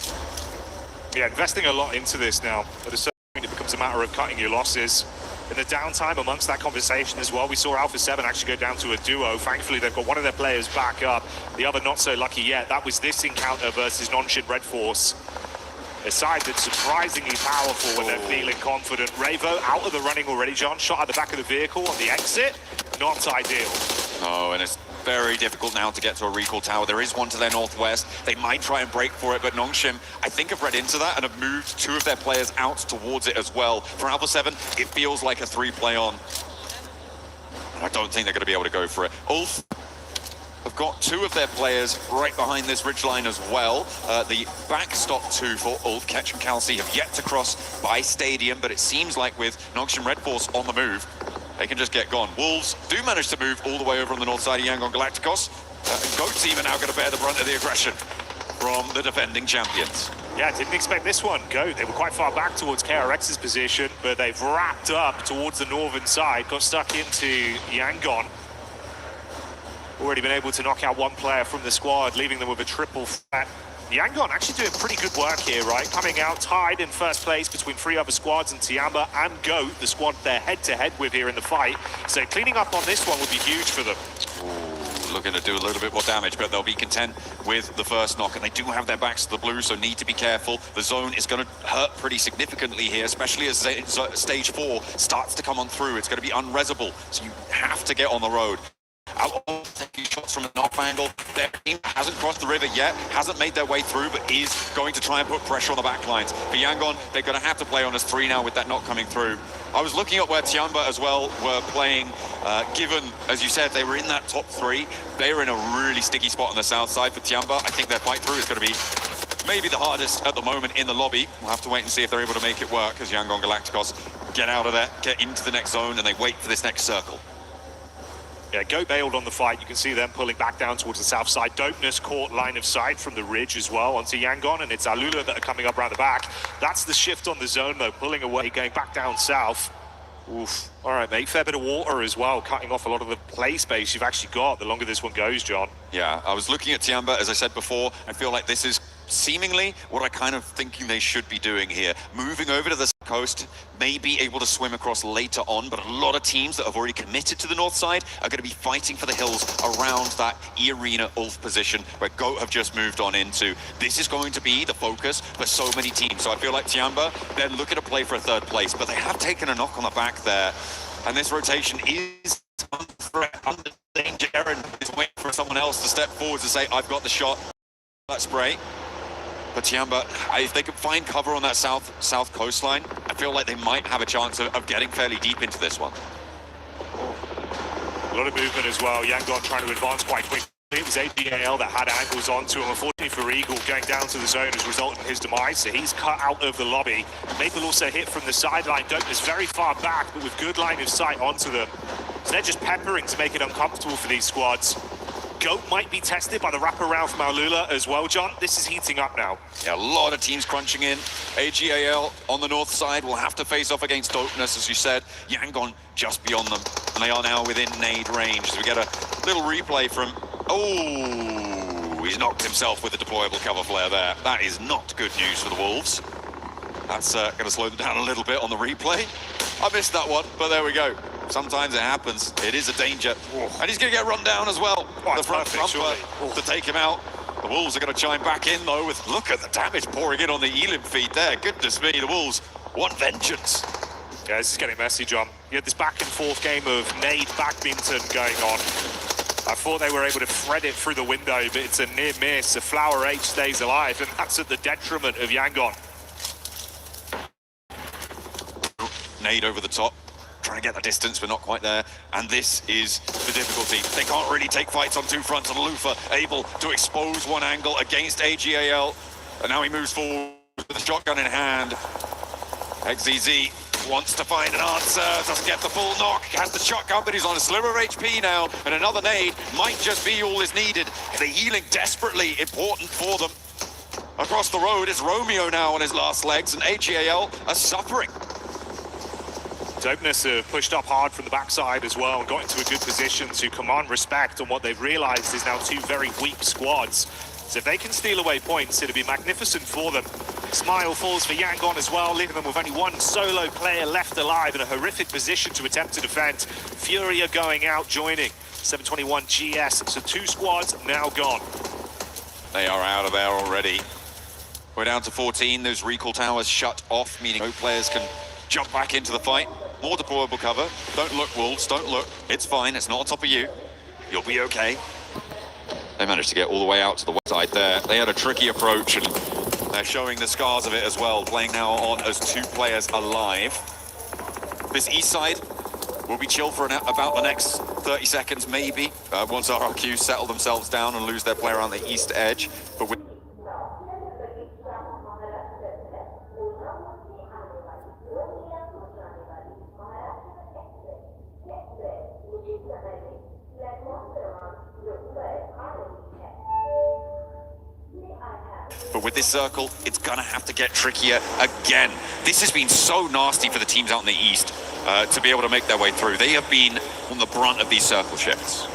Yeah, investing a lot into this now. At a certain point, it becomes a matter of cutting your losses. In the downtime amongst that conversation as well, we saw Alpha 7 actually go down to a duo. Thankfully, they've got one of their players back up, the other not so lucky yet. That was this encounter versus Non-Shin Red Force. A side that's surprisingly powerful when they're feeling confident. Revo out of the running already, John. Shot at the back of the vehicle on the exit. Not ideal. Oh, and it's very difficult now to get to a recall tower. There is one to their northwest. They might try and break for it, but Nongshim, I think, have read into that and have moved 2 of their players out towards it as well. For Alpha 7, it feels like a 3-play on. And I don't think they're going to be able to go for it. Ulf have got 2 of their players right behind this ridgeline as well. The backstop 2 for Ulf, Ketch and Kelsey, have yet to cross by Stadium, but it seems like with Nongshim Red Force on the move, they can just get gone. Wolves do manage to move all the way over on the north side of Yangon Galacticos. Goat team are now going to bear the brunt of the aggression from the defending champions. Yeah, didn't expect this one. Goat, they were quite far back towards KRX's position, but they've wrapped up towards the northern side, got stuck into Yangon. Already been able to knock out 1 player from the squad, leaving them with a triple threat. Yangon actually doing pretty good work here, right? Coming out tied in first place between 3 other squads, and Tiamba and Goat, the squad they're head-to-head with here in the fight. So cleaning up on this one would be huge for them. Ooh, looking to do a little bit more damage, but they'll be content with the first knock, and they do have their backs to the blue, so need to be careful. The zone is going to hurt pretty significantly here, especially as stage 4 starts to come on through. It's going to be unresable, so you have to get on the road. Out taking shots from an off angle. Their team hasn't crossed the river yet, hasn't made their way through, but is going to try and put pressure on the back lines. For Yangon, they're going to have to play on as 3 now with that not coming through. I was looking at where Tiamba as well were playing, given, as you said, they were in that top 3. They were in a really sticky spot on the south side for Tiamba. I think their fight through is going to be maybe the hardest at the moment in the lobby. We'll have to wait and see if they're able to make it work as Yangon Galacticos get out of there, get into the next zone, and they wait for this next circle. Yeah, Goat bailed on the fight. You can see them pulling back down towards the south side. Dopeness caught line of sight from the ridge as well onto Yangon, and it's Alula that are coming up around the back. That's the shift on the zone, though, pulling away, going back down south. Oof. All right, mate. Fair bit of water as well, cutting off a lot of the play space you've actually got the longer this one goes, John. Yeah, I was looking at Tiamba, as I said before. I feel like this is seemingly what I kind of thinking they should be doing here. Moving over to the coast, may be able to swim across later on, but a lot of teams that have already committed to the north side are going to be fighting for the hills around that E-Arena Ulf position where Goat have just moved on into. This is going to be the focus for so many teams. So I feel like Tiamba, they're looking to play for a 3rd place, but they have taken a knock on the back there. And this rotation is under danger and is waiting for someone else to step forward to say, I've got the shot. That spray. But Tiamba, if they could find cover on that south coastline, I feel like they might have a chance of getting fairly deep into this one. A lot of movement as well. Yangon trying to advance quite quickly. It was ABAL that had angles onto him. Unfortunately for Eagle going down to the zone has resulted in his demise, so he's cut out of the lobby. Maple also hit from the sideline. Dopeness very far back, but with good line of sight onto them. So they're just peppering to make it uncomfortable for these squads. Goat might be tested by the wraparound from Alula as well, John. This is heating up now. Yeah, a lot of teams crunching in. AGAL on the north side will have to face off against Dopeness, as you said. Yangon just beyond them, and they are now within nade range. So we get a little replay from... Oh, he's knocked himself with a deployable cover flare there. That is not good news for the Wolves. That's going to slow them down a little bit on the replay. I missed that one, but there we go. Sometimes it happens. It is a danger. And he's going to get run down as well. The front bumper to take him out. The Wolves are going to chime back in, though, with look at the damage pouring in on the Elim feed there. Goodness me, the Wolves want vengeance. Yeah, this is getting messy, John. You had this back and forth game of nade badminton going on. I thought they were able to thread it through the window, but it's a near miss. The Flower H stays alive, and that's at the detriment of Yangon. Nade over the top. Trying to get the distance, but not quite there. And this is the difficulty. They can't really take fights on two fronts. And Lufa able to expose one angle against AGAL. And now he moves forward with a shotgun in hand. XZZ wants to find an answer. Doesn't get the full knock. Has the shotgun, but he's on a sliver of HP now. And another nade might just be all is needed. The healing desperately important for them. Across the road is Romeo now on his last legs. And AGAL are suffering. Dopeness have pushed up hard from the backside as well and got into a good position to command respect on what they've realized is now two very weak squads. So if they can steal away points, it'll be magnificent for them. Smile falls for Yangon as well, leaving them with only one solo player left alive in a horrific position to attempt to defend. Fury are going out, joining 721 GS. So two squads now gone. They are out of there already. We're down to 14. Those recall towers shut off, meaning no players can jump back into the fight. More deployable cover. Don't look, Wolves, don't look. It's fine, it's not on top of you. You'll be okay. They managed to get all the way out to the west side there. They had a tricky approach, and they're showing the scars of it as well, playing now on as two players alive. This east side will be chill for about the next 30 seconds, maybe, once RRQ settle themselves down and lose their player on the east edge. But with this circle, it's gonna have to get trickier again. This has been so nasty for the teams out in the east to be able to make their way through. They have been on the brunt of these circle shifts.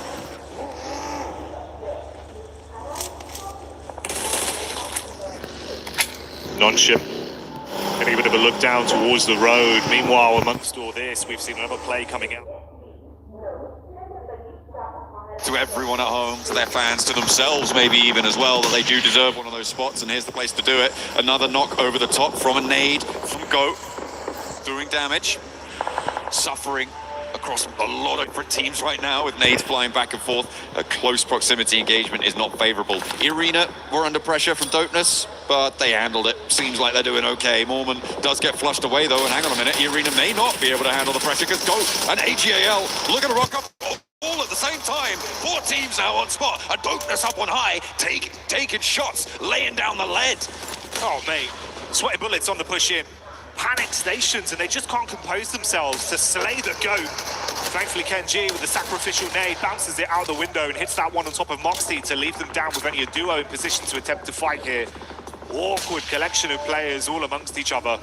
Non-ship. Getting a bit of a look down towards the road. Meanwhile, amongst all this, we've seen another play coming out. To everyone at home, to their fans, to themselves maybe even as well, that they do deserve one of those spots, and here's the place to do it. Another knock over the top from a nade from Goat, doing damage, suffering across a lot of different teams right now with nades flying back and forth. A close proximity engagement is not favorable. Irina were under pressure from Dopeness, but they handled it. Seems like they're doing okay. Mormon does get flushed away though, and hang on a minute, Irina may not be able to handle the pressure because Goat and AGAL looking to rock up all at the same time. Four teams now on spot, and Dopeness up on high, taking shots, laying down the lead. Oh mate, sweaty bullets on the push in. Panic stations, and they just can't compose themselves to slay the Goat. Thankfully, Kenji with the sacrificial nade bounces it out the window and hits that one on top of Moxie to leave them down with only a duo in position to attempt to fight here. Awkward collection of players all amongst each other.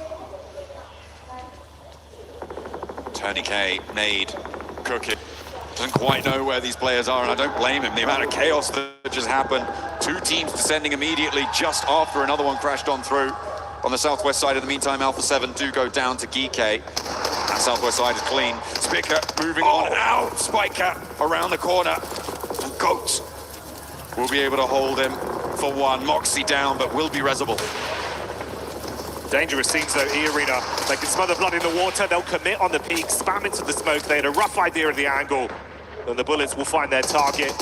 Tourniquet, nade, cooking. Doesn't quite know where these players are, and I don't blame him. The amount of chaos that just happened. Two teams descending immediately just after another one crashed on through. On the southwest side, in the meantime, Alpha 7 do go down to Geekay. That southwest side is clean. Spicker moving on out. Spiker around the corner. And Goat will be able to hold him for one. Moxie down, but will be resible. Dangerous scenes though, E-Arena. They can smother blood in the water, they'll commit on the peak, spam into the smoke. They had a rough idea of the angle, and the bullets will find their target.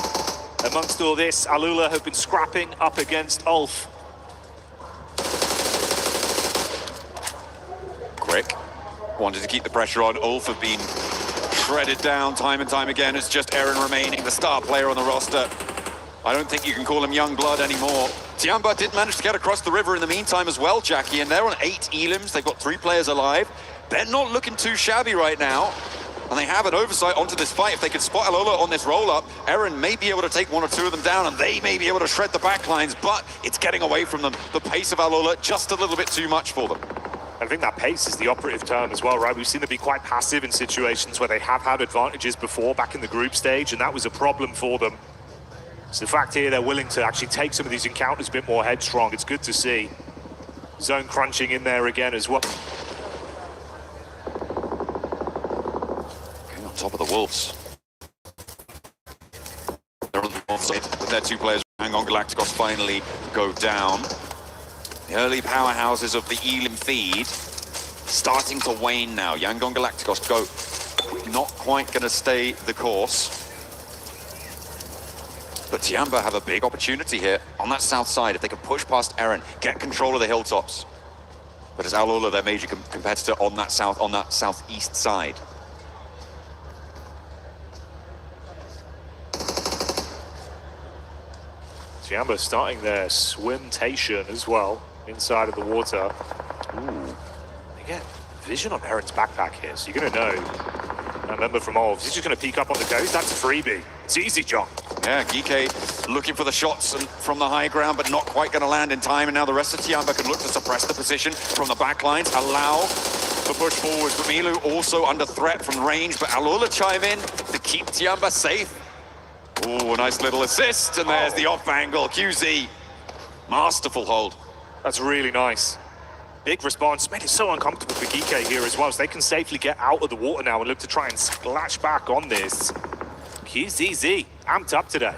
Amongst all this, Alula have been scrapping up against Ulf. Quick. Wanted to keep the pressure on. Ulf have been shredded down time and time again. It's just Eren remaining, the star player on the roster. I don't think you can call him young blood anymore. Tiamba did manage to get across the river in the meantime as well, Jackie, and they're on 8 elims. They've got 3 players alive. They're not looking too shabby right now. And they have an oversight onto this fight. If they could spot Alola on this roll-up, Eren may be able to take 1 or 2 of them down, and they may be able to shred the backlines, but it's getting away from them. The pace of Alola, just a little bit too much for them. I think that pace is the operative term as well, right? We've seen them be quite passive in situations where they have had advantages before back in the group stage, and that was a problem for them. So the fact here they're willing to actually take some of these encounters a bit more headstrong, it's good to see. Zone crunching in there again as well. Top of the Wolves. They're on the north side, but their 2 players, Yangon Galacticos, finally go down. The early powerhouses of the Elim feed starting to wane now. Yangon Galacticos go not quite going to stay the course. But Tiamba have a big opportunity here on that south side. If they can push past Eren, get control of the hilltops. But it's Alola, their major competitor, on that southeast side. Tiamba starting their swimtation as well, inside of the water. Ooh. They get vision on Eren's backpack here, so you're going to know. I remember from Olves, he's just going to peek up on the coast. That's a freebie. It's easy, John. Yeah, Gike looking for the shots from the high ground, but not quite going to land in time. And now the rest of Tiamba can look to suppress the position from the backlines, allow the push forwards. But Milu also under threat from range, but Alola chime in to keep Tiamba safe. Oh, a nice little assist, and there's the off angle. QZ, masterful hold. That's really nice. Big response, made it so uncomfortable for Gike here as well, so they can safely get out of the water now and look to try and splash back on this. QZZ, amped up today.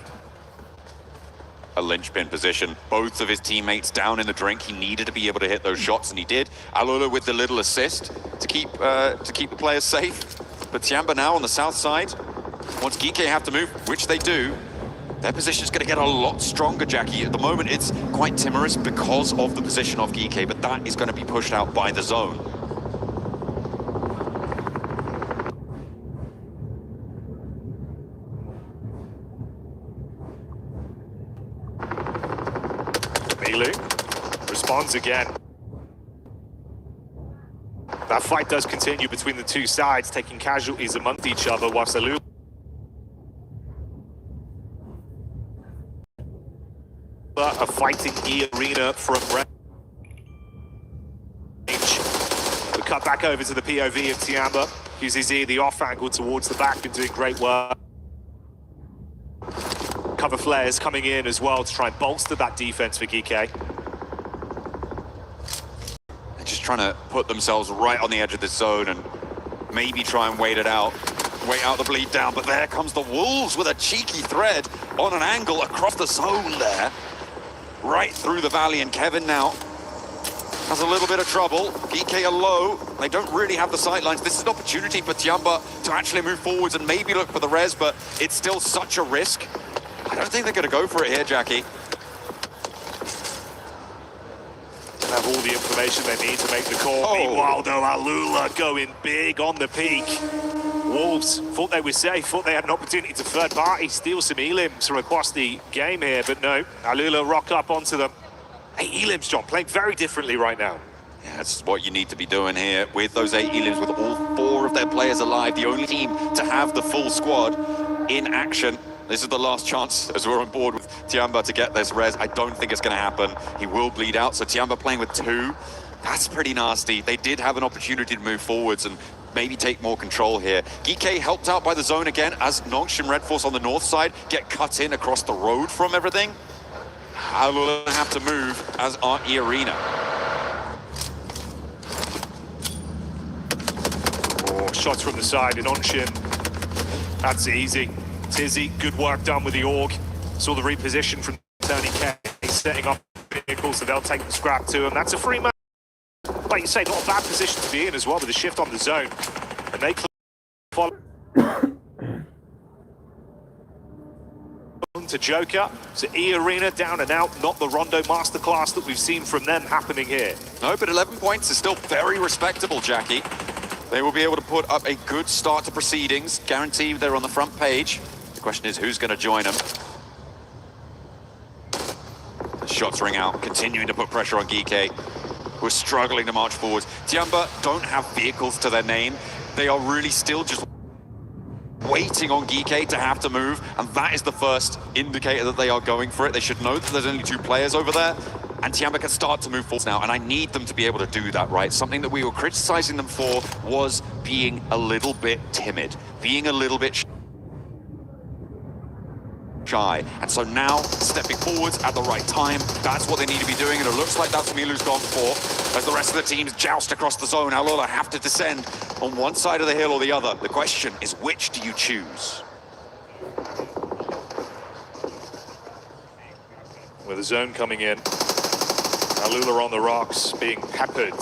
A linchpin position, both of his teammates down in the drink. He needed to be able to hit those shots, and he did. Alola with the little assist to keep the players safe. But Tiamba now on the south side. Once Gike have to move, which they do, their position is going to get a lot stronger, Jackie. At the moment, it's quite timorous because of the position of Gike, but that is going to be pushed out by the zone. Milu responds again. That fight does continue between the 2 sides, taking casualties amongst each other, whilst Alola are fighting E-Arena from range. We cut back over to the POV of Tiamba. QZZ, the off angle towards the back, and doing great work. Cover flares coming in as well to try and bolster that defense for Gike. They're just trying to put themselves right on the edge of this zone and maybe try and wait out the bleed down. But there comes the Wolves with a cheeky thread on an angle across the zone there. Right through the valley, and Kevin now has a little bit of trouble. Gike are low. They don't really have the sightlines. This is an opportunity for Tiamba to actually move forwards and maybe look for the res, but it's still such a risk. I don't think they're going to go for it here, Jackie. Don't have all the information they need to make the call. Meanwhile, though, Alola going big on the peak. Wolves thought they were safe, thought they had an opportunity to third party, steal some elims from across the game here, but no, Alola rock up onto them. Hey, elims, John, playing very differently right now. Yeah, that's what you need to be doing here with those 8 elims, with all 4 of their players alive, the only team to have the full squad in action. This is the last chance as we're on board with Tiamba to get this res. I don't think it's going to happen. He will bleed out, so Tiamba playing with 2. That's pretty nasty. They did have an opportunity to move forwards and maybe take more control here. Gike helped out by the zone again as Nongshim Red Force on the north side get cut in across the road from everything. Alola have to move, as are E-Arena. Oh, shots from the side in Nongshim. That's easy. Tizzy, good work done with the Org. Saw the reposition from Tony K, setting up vehicles, so they'll take the scrap to him. That's a free man. Like you say, not a bad position to be in as well with a shift on the zone. And they follow to Joker. So E-Arena down and out, not the Rondo masterclass that we've seen from them happening here. No, but 11 points is still very respectable, Jackie. They will be able to put up a good start to proceedings. Guaranteed they're on the front page. The question is, who's going to join them? The shots ring out, continuing to put pressure on Geeke, who are struggling to march forwards. Tiamba don't have vehicles to their name. They are really still just waiting on Geeke to have to move, and that is the first indicator that they are going for it. They should know that there's only 2 players over there, and Tiamba can start to move forwards now, and I need them to be able to do that, right? Something that we were criticizing them for was being a little bit timid, being a little bit shy. And so now, stepping forwards at the right time, that's what they need to be doing, and it looks like that's what Milu's gone for. As the rest of the teams joust across the zone, Alola have to descend on one side of the hill or the other. The question is, which do you choose? With the zone coming in, Alola on the rocks, being peppered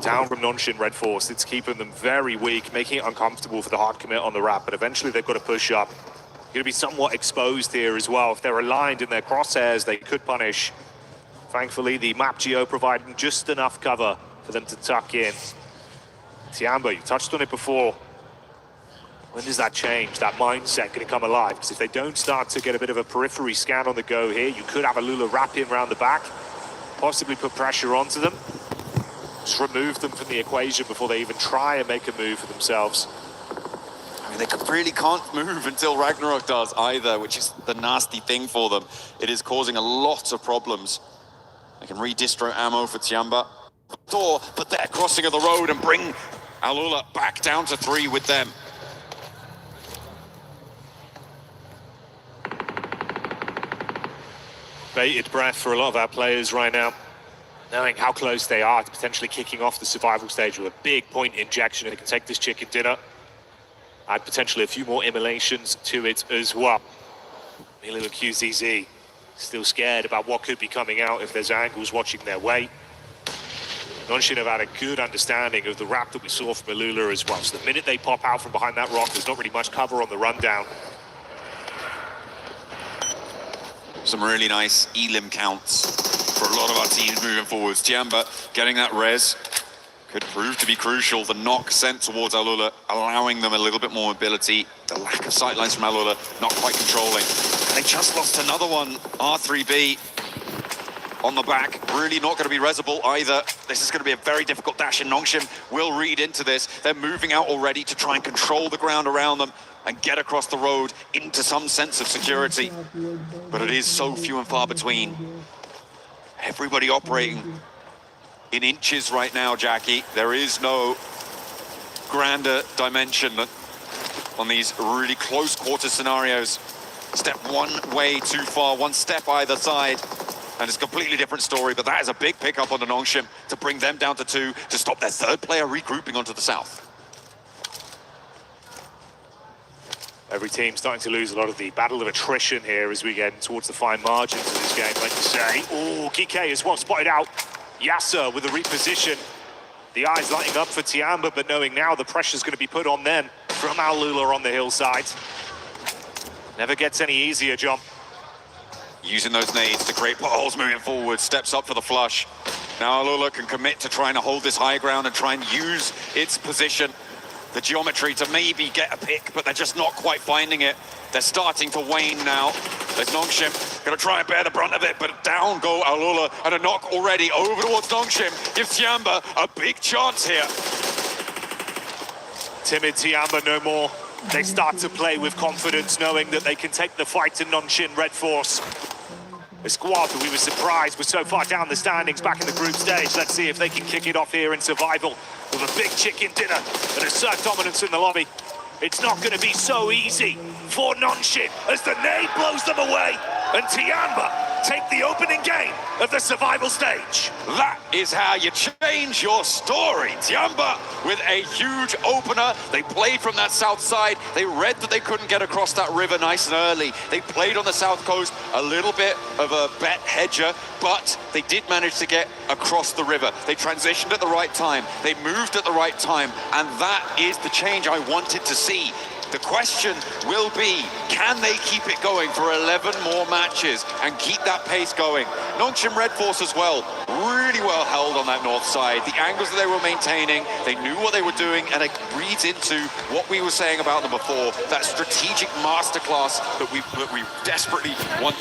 down from Nonshin Red Force. It's keeping them very weak, making it uncomfortable for the hard commit on the wrap, but eventually they've got to push up. Going to be somewhat exposed here as well. If they're aligned in their crosshairs, they could punish. Thankfully, the map geo providing just enough cover for them to tuck in. Tiamba, you touched on it before. When does that change, that mindset going to come alive? Because if they don't start to get a bit of a periphery scan on the go here, you could have Alola wrap in around the back, possibly put pressure onto them, just remove them from the equation before they even try and make a move for themselves. I mean, they really can't move until Ragnarok does either, which is the nasty thing for them. It is causing a lot of problems. They can redistro ammo for Tiamba. But they're crossing of the road and bring Alola back down to 3 with them. Bated breath for a lot of our players right now, knowing how close they are to potentially kicking off the survival stage with a big point injection, and it can take this chicken dinner. Add potentially a few more immolations to it as well. Milu and QZZ still scared about what could be coming out if there's angles watching their way. Nonshin have had a good understanding of the wrap that we saw from Alola as well. So the minute they pop out from behind that rock, there's not really much cover on the rundown. Some really nice elim counts for a lot of our teams moving forwards. Tiamba getting that res could prove to be crucial. The knock sent towards Alola, allowing them a little bit more mobility. The lack of sightlines from Alola, not quite controlling. And they just lost another one, R3B. On the back, really not going to be resable either. This is going to be a very difficult dash, and Nongshim will read into this. They're moving out already to try and control the ground around them and get across the road into some sense of security. But it is so few and far between. Everybody operating in inches right now, Jackie. There is no grander dimension on these really close quarter scenarios. Step one way too far, one step either side, and it's a completely different story. But that is a big pickup on the Nongshim to bring them down to 2 to stop their 3rd player regrouping onto the south. Every team starting to lose a lot of the battle of attrition here as we get towards the fine margins of this game, like you say. Oh, Geeke as well spotted out. Yasser with a reposition. The eyes lighting up for Tiamba, but knowing now the pressure's going to be put on them from Alola on the hillside. Never gets any easier, John. Using those nades to create potholes moving forward, steps up for the flush. Now Alola can commit to trying to hold this high ground and try and use its position, the geometry, to maybe get a pick, but they're just not quite finding it. They're starting to wane now. There's Nongshim gonna try and bear the brunt of it, but down go Alola, and a knock already over towards Nongshim. Gives Tiamba a big chance here. Timid Tiamba no more. They start to play with confidence, knowing that they can take the fight to Nonshin Red Force. A squad that we were surprised was so far down the standings back in the group stage. Let's see if they can kick it off here in survival with a big chicken dinner and assert dominance in the lobby. It's not going to be so easy for Nonshin as the nade blows them away, and Tiamba take the opening game of the survival stage. That is how you change your story. Tiamba with a huge opener. They played from that south side. They read that they couldn't get across that river nice and early. They played on the south coast, a little bit of a bet hedger, but they did manage to get across the river. They transitioned at the right time. They moved at the right time, and that is the change I wanted to see. The question will be, can they keep it going for 11 more matches and keep that pace going? Nongshim Red Force as well, really well held on that north side. The angles that they were maintaining, they knew what they were doing, and it reads into what we were saying about them before, that strategic masterclass that we desperately want